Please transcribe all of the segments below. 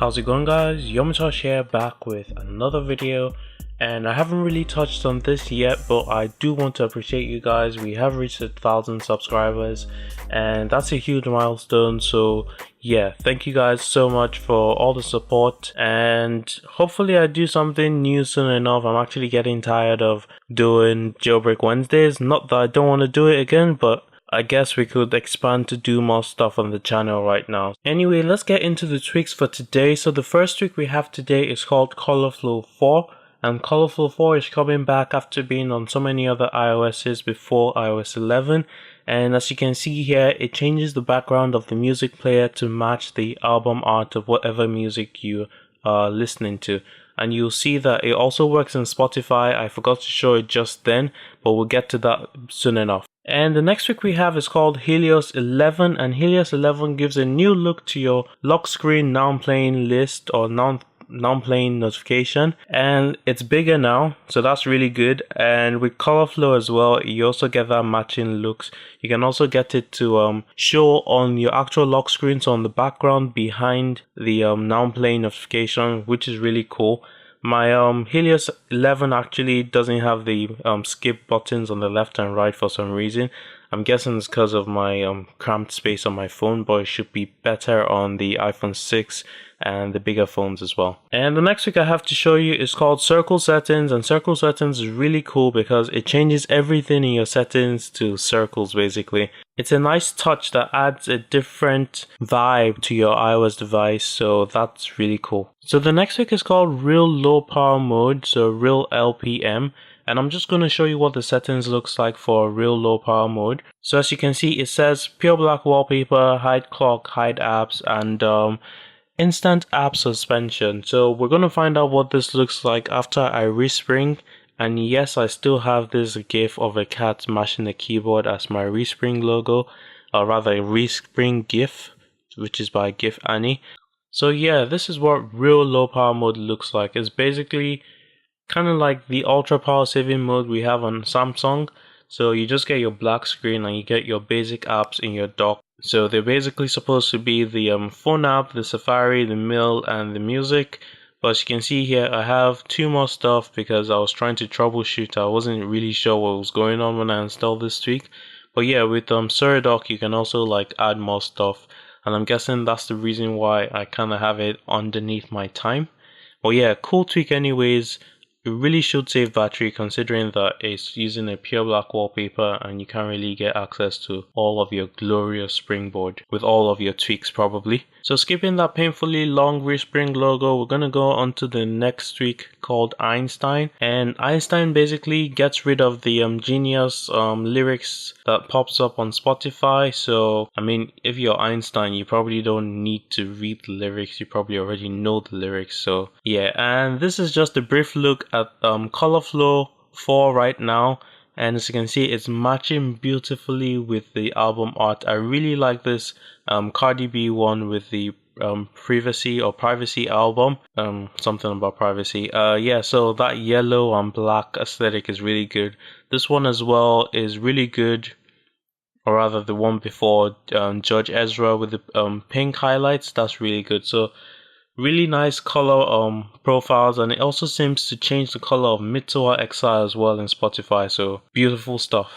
How's it going, guys? Yomitosh here, back with another video, and I haven't really touched on this yet, but I do want to appreciate you guys. We have reached 1,000 subscribers and that's a huge milestone, so yeah, thank you guys so much for all the support, and hopefully I do something new soon enough. I'm actually getting tired of doing Jailbreak Wednesdays. Not that I don't want to do it again, but I guess we could expand to do more stuff on the channel right now. Anyway, let's get into the tweaks for today. So the first tweak we have today is called colorflow 4. And colorflow 4 is coming back after being on so many other iOS's before iOS 11. And as you can see here, it changes the background of the music player to match the album art of whatever music you are listening to. And you'll see that it also works in Spotify. I forgot to show it just then, but we'll get to that soon enough. And the next trick we have is called heliusxi, and heliusxi gives a new look to your lock screen now playing list or now playing notification, and it's bigger now, so that's really good. And with colorflow as well, you also get that matching looks. You can also get it to show on your actual lock screen, so on the background behind the now playing notification, which is really cool. My heliusxi actually doesn't have the skip buttons on the left and right for some reason. I'm guessing it's because of my cramped space on my phone, but it should be better on the iPhone 6 and the bigger phones as well. And the next trick I have to show you is called circle settings, and circle settings is really cool because it changes everything in your settings to circles basically. It's a nice touch that adds a different vibe to your iOS device, so that's really cool. So the next trick is called real low power mode, so real LPM. And I'm just going to show you what the settings looks like for real low power mode. So as you can see, it says pure black wallpaper, hide clock, hide apps, and instant app suspension. So we're going to find out what this looks like after I respring. And yes, I still have this gif of a cat smashing the keyboard as my respring logo, or rather a respring gif, which is by GIF Annie. So yeah, this is what real low power mode looks like. It's basically kind of like the ultra power saving mode we have on Samsung. So you just get your black screen and you get your basic apps in your dock. So they're basically supposed to be the phone app, the Safari, the mail, and the music. But as you can see here, I have two more stuff because I was trying to troubleshoot. I wasn't really sure what was going on when I installed this tweak. But yeah, with Surdoc you can also like add more stuff, and I'm guessing that's the reason why I kind of have it underneath my time. But yeah, cool tweak anyways. It really should save battery considering that it's using a pure black wallpaper and you can't really get access to all of your glorious springboard with all of your tweaks probably. So skipping that painfully long respring logo, we're going to go on to the next tweak called Einstein. And Einstein basically gets rid of the genius lyrics that pops up on Spotify. So I mean, if you're Einstein, you probably don't need to read the lyrics, you probably already know the lyrics. So yeah, and this is just a brief look at colorflow 4 right now, and as you can see, it's matching beautifully with the album art. I really like this Cardi B one with the privacy album, something about privacy. Yeah, so that yellow and black aesthetic is really good. This one as well is really good, or rather the one before Judge Ezra with the pink highlights, that's really good. So really nice color profiles, and it also seems to change the color of heliusxi as well in Spotify, so beautiful stuff.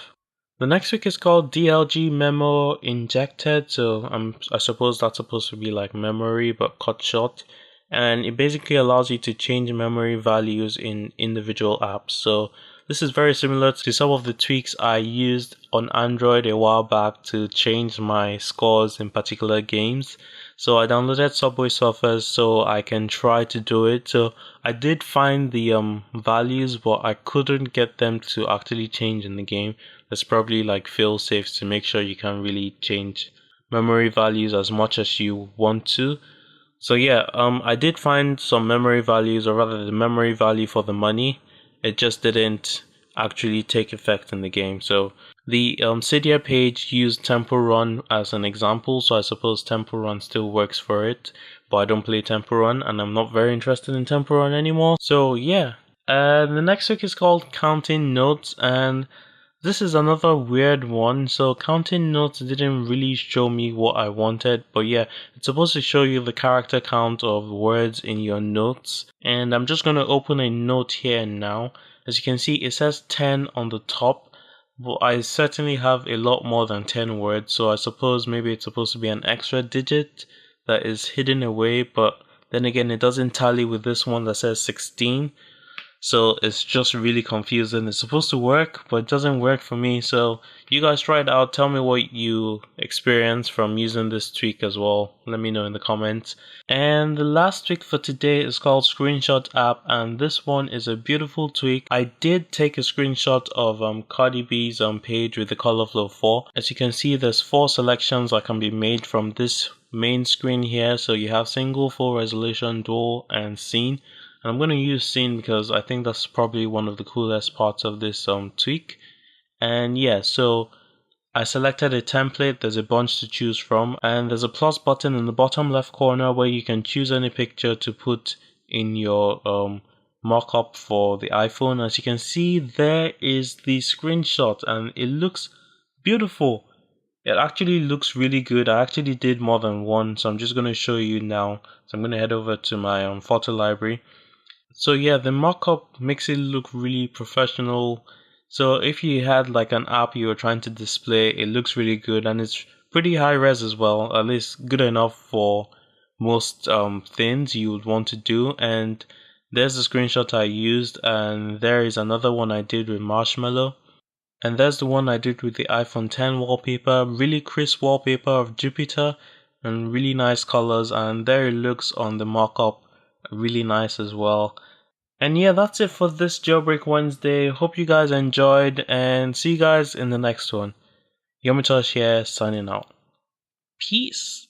The next trick is called DLG memo injected, so I suppose that's supposed to be like memory but cut short, and it basically allows you to change memory values in individual apps. So this is very similar to some of the tweaks I used on Android a while back to change my scores in particular games. So I downloaded Subway Surfers so I can try to do it. So I did find the values, but I couldn't get them to actually change in the game. There's probably like fail safes to make sure you can't really change memory values as much as you want to. So yeah, I did find some memory values, or rather the memory value for the money. It just didn't actually take effect in the game. So the Cydia page used Temple Run as an example, so I suppose Temple Run still works for it, but I don't play Temple Run and I'm not very interested in Temple Run anymore. So yeah, the next trick is called counting notes, and This is another weird one, so counting notes didn't really show me what I wanted, but yeah, it's supposed to show you the character count of words in your notes. And I'm just going to open a note here now. As you can see, it says 10 on the top, but I certainly have a lot more than 10 words, so I suppose maybe it's supposed to be an extra digit that is hidden away, but then again, it doesn't tally with this one that says 16. So it's just really confusing. It's supposed to work, but it doesn't work for me. So you guys try it out. Tell me what you experience from using this tweak as well. Let me know in the comments. And the last tweak for today is called ScreenshotApp, and this one is a beautiful tweak. I did take a screenshot of Cardi B's page with the colorflow 4. As you can see, there's 4 selections that can be made from this main screen here. So you have single, full resolution, dual, and scene. And I'm going to use scene because I think that's probably one of the coolest parts of this tweak. And yeah, so I selected a template. There's a bunch to choose from, and there's a plus button in the bottom left corner where you can choose any picture to put in your mockup for the iPhone. As you can see, there is the screenshot and it looks beautiful. It actually looks really good. I actually did more than one, so I'm just going to show you now. So I'm going to head over to my photo library. So yeah, the mockup makes it look really professional. So if you had like an app you were trying to display, it looks really good, and it's pretty high res as well, at least good enough for most things you would want to do. And there's the screenshot I used, and there is another one I did with Marshmallow. And there's the one I did with the iPhone 10 wallpaper, really crisp wallpaper of Jupiter and really nice colors, and there it looks on the mockup, really nice as well. And yeah, that's it for this Jailbreak Wednesday. Hope you guys enjoyed, and see you guys in the next one. Yomitosh here, signing out. Peace.